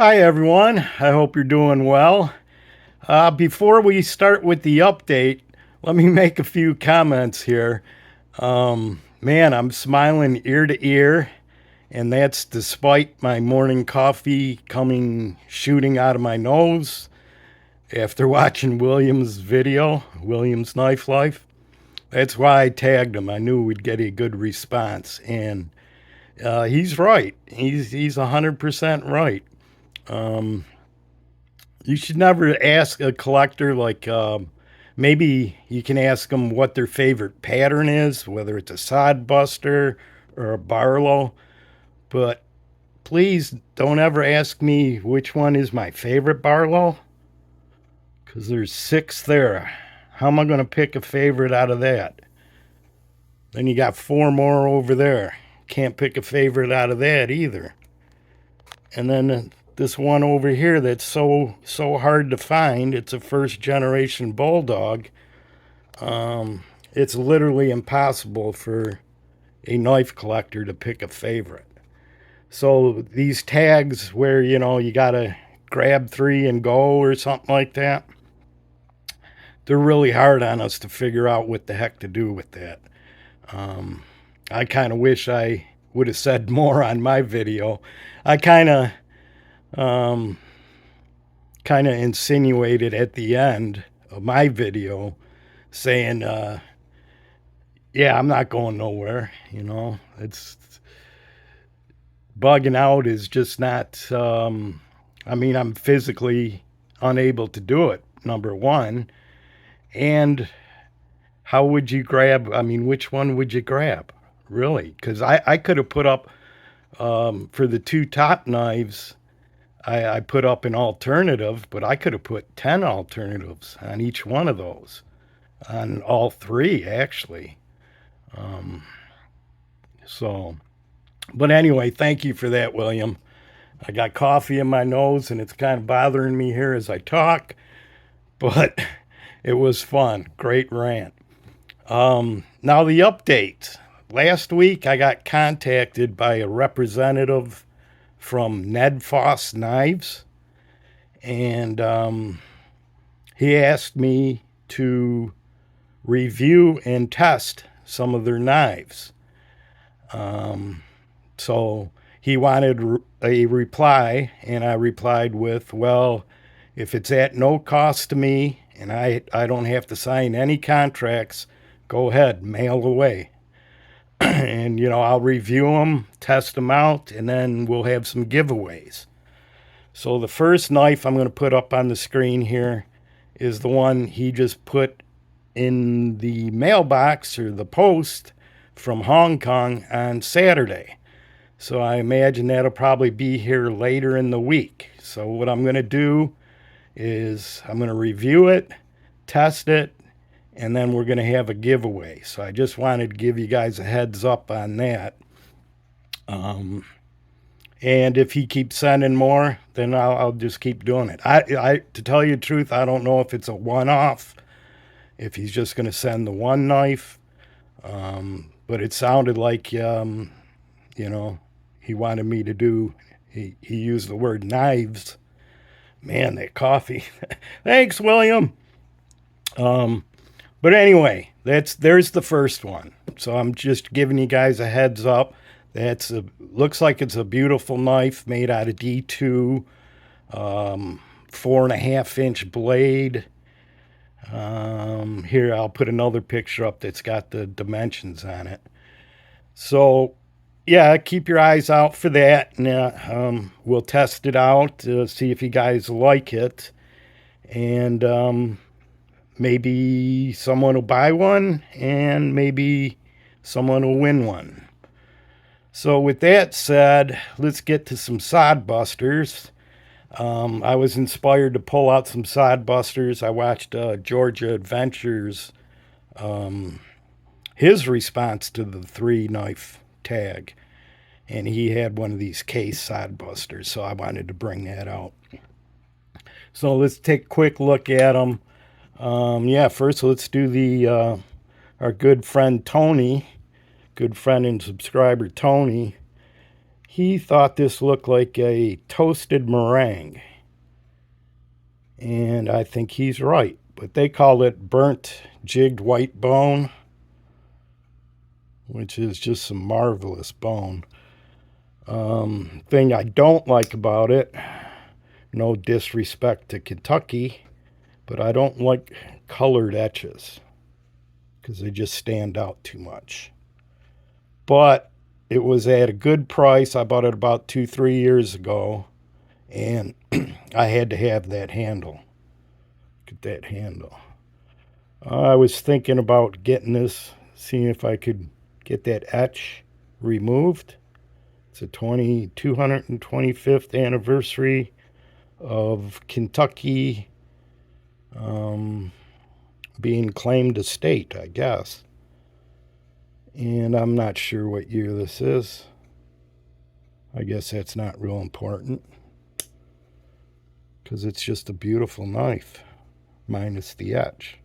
Hi, everyone. I hope you're doing well. Before we start with the update, let me make a few comments here. Man, I'm smiling ear to ear, and that's despite my morning coffee coming shooting out of my nose after watching William's video, William's Knife Life. That's why I tagged him. I knew we'd get a good response, and he's right. He's 100% right. You should never ask a collector maybe you can ask them what their favorite pattern is, whether it's a Sodbuster or a Barlow. But please don't ever ask me which one is my favorite Barlow, because there's six there. How am I going to pick a favorite out of that? Then you got four more over there. Can't pick a favorite out of that either. And then this one over here that's so hard to find. It's a first generation bulldog. It's literally impossible for a knife collector to pick a favorite. So these tags where you gotta grab three and go or something like that, they're really hard on us to figure out what the heck to do with that. I kind of wish I would have said more on my video. I um, kind of insinuated at the end of my video saying, yeah, I'm not going nowhere. It's bugging out is just not, I mean, I'm physically unable to do it, number one. And how would you grab? I mean, which one would you grab? Really? Because I could have put up, for the two top knives, I put up an alternative, but I could have put 10 alternatives on each one of those, on all three, actually. So, but anyway, thank you for that, William. I got coffee in my nose and it's kind of bothering me here as I talk, but it was fun. Great rant. Now, the update. Last week, I got contacted by a representative from Ned Foss Knives, and he asked me to review and test some of their knives. So he wanted a reply, and I replied with, well, if it's at no cost to me and I don't have to sign any contracts, go ahead, mail away. And, I'll review them, test them out, and then we'll have some giveaways. So the first knife I'm going to put up on the screen here is the one he just put in the mailbox or the post from Hong Kong on Saturday. So I imagine that'll probably be here later in the week. So what I'm going to do is I'm going to review it, test it, and then we're going to have a giveaway. So I just wanted to give you guys a heads up on that. And if he keeps sending more, then I'll just keep doing it. To tell you the truth, I don't know if it's a one-off, if he's just going to send the one knife. But it sounded like, he wanted me to do, he used the word knives. Man, that coffee. Thanks, William. But anyway, there's the first one. So I'm just giving you guys a heads up. Looks like it's a beautiful knife made out of D2, 4.5-inch blade. Here, I'll put another picture up that's got the dimensions on it. So, yeah, keep your eyes out for that. And we'll test it out, see if you guys like it. And maybe someone will buy one, and maybe someone will win one. So with that said, let's get to some Sodbusters. I was inspired to pull out some Sodbusters. I watched Georgia Adventures, his response to the 3-knife tag. And he had one of these case Sodbusters, so I wanted to bring that out. So let's take a quick look at them. First let's do our good friend Tony, good friend and subscriber Tony. He thought this looked like a toasted meringue. And I think he's right. But they call it burnt jigged white bone, which is just some marvelous bone. Thing I don't like about it, no disrespect to Kentucky, but I don't like colored etches because they just stand out too much. But it was at a good price. I bought it about 2, 3 years ago, and I had to have that handle. Get that handle. I was thinking about getting this, seeing if I could get that etch removed. It's a 225th anniversary of Kentucky being claimed a state, I guess. And I'm not sure what year this is. I guess that's not real important because it's just a beautiful knife, minus the etch.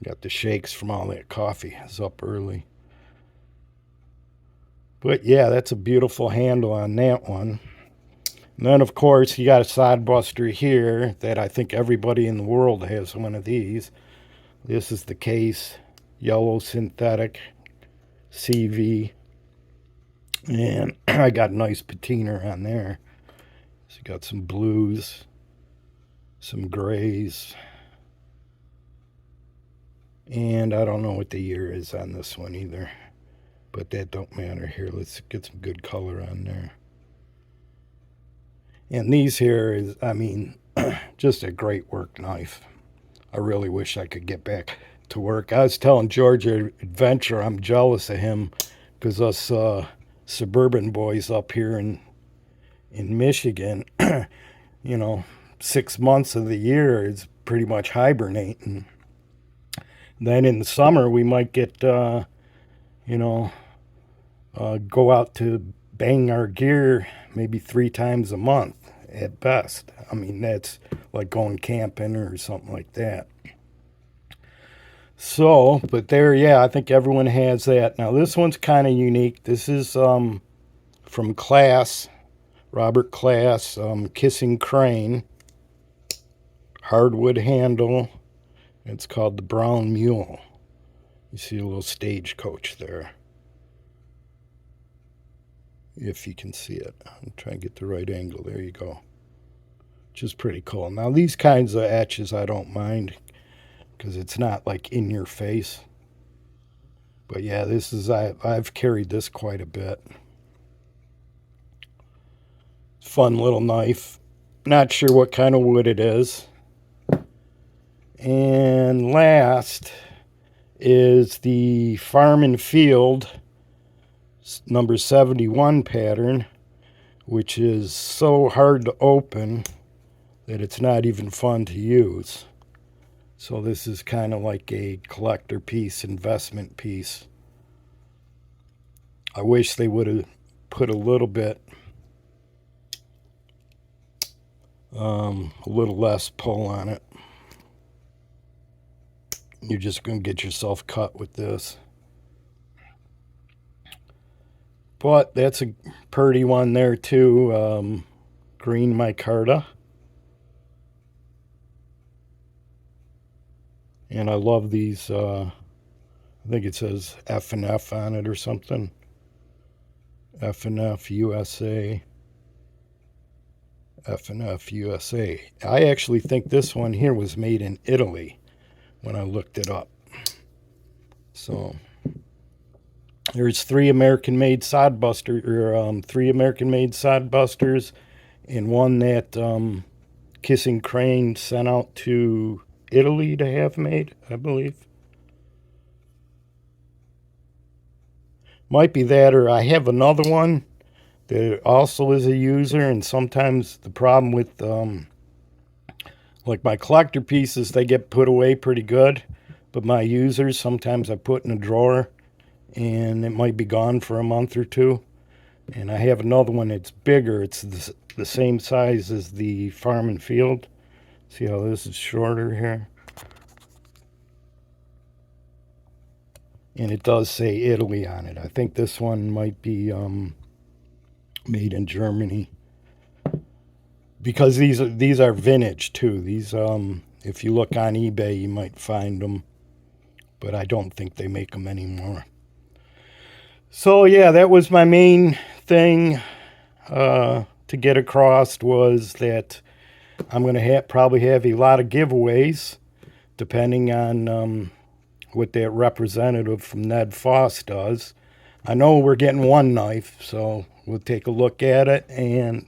Got the shakes from all that coffee. It's up early. But yeah, that's a beautiful handle on that one. And then, of course, you got a Sodbuster here that I think everybody in the world has one of these. This is the case, yellow synthetic CV. And I got a nice patina on there. So got some blues, some grays. And I don't know what the year is on this one either. But that don't matter here. Let's get some good color on there. And these here is, I mean, just a great work knife. I really wish I could get back to work. I was telling Georgia Adventure I'm jealous of him because us suburban boys up here in Michigan, 6 months of the year is pretty much hibernating. Then in the summer we might get, go out to bang our gear maybe 3 times a month at best. I mean, that's like going camping or something like that. So, but there, yeah, I think everyone has that. Now, this one's kind of unique. This is from Class, Robert Class, Kissing Crane, hardwood handle. It's called the Brown Mule. You see a little stagecoach there, if you can see it. I'm trying to get the right angle. There you go. Which is pretty cool. Now, these kinds of etches I don't mind because it's not like in your face. But yeah, this is, I've carried this quite a bit. Fun little knife. Not sure what kind of wood it is. And last is the Farm and Field number 71 pattern, which is so hard to open that it's not even fun to use. So this is kind of like a collector piece, investment piece. I wish they would have put a little bit, a little less pull on it. You're just going to get yourself cut with this. But that's a pretty one there too. Green micarta. And I love these, I think it says F&F on it or something. F&F USA. F&F USA. I actually think this one here was made in Italy when I looked it up. So there's 3 American-made Sodbusters, or 3 American-made Sodbusters, and one that Kissing Crane sent out to Italy to have made, I believe. Might be that, or I have another one that also is a user, and sometimes the problem with like my collector pieces, they get put away pretty good, but my users sometimes I put in a drawer and it might be gone for a month or two. And I have another one that's bigger. It's the same size as the Farm and Field. See how this is shorter here? And it does say Italy on it. I think this one might be made in Germany. Because these are vintage too. These if you look on eBay, you might find them, but I don't think they make them anymore. So yeah, that was my main thing to get across, was that I'm going to probably have a lot of giveaways, depending on what that representative from Ned Foss does. I know we're getting one knife, so we'll take a look at it and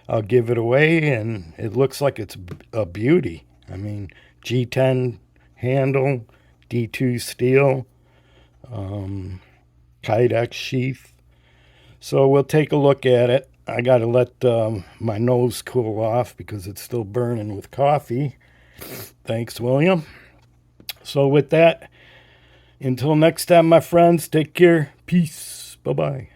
I'll give it away. And it looks like it's a beauty. I mean, G10 handle, D2 steel, Kydex sheath. So we'll take a look at it. I got to let my nose cool off because it's still burning with coffee. Thanks, William. So with that, until next time, my friends, take care. Peace. Bye-bye.